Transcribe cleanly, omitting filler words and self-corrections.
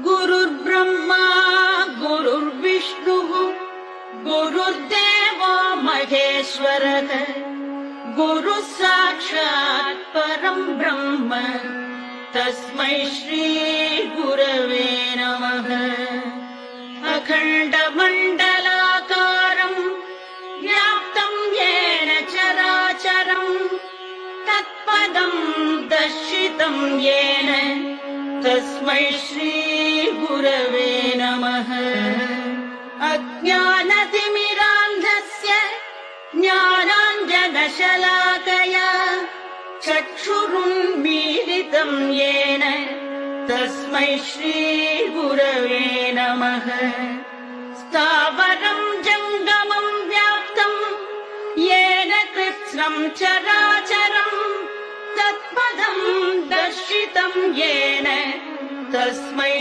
गुरुर्ब्रह्मा गुरुर्विष्णुः गुरुर्देवो महेश्वरः गुरुः साक्षात् परम् ब्रह्म तस्मै श्री गुरवे नमः। अखण्डमण्डलाकारम् व्याप्तम् येन चराचरम् तत्पदम् दर्शितम् येन तस्मै श्री गुरवे नमः। अज्ञानतिमिरान्धस्य ज्ञानाञ्जनशलाकया चक्षुरुन्मीलितम् येन तस्मै श्री गुरवे नमः। स्थावरम् जङ्गमम् व्याप्तम् येन कृत्स्नम् चराचरम् तत्पदम् दर्शितम् येन तस्मै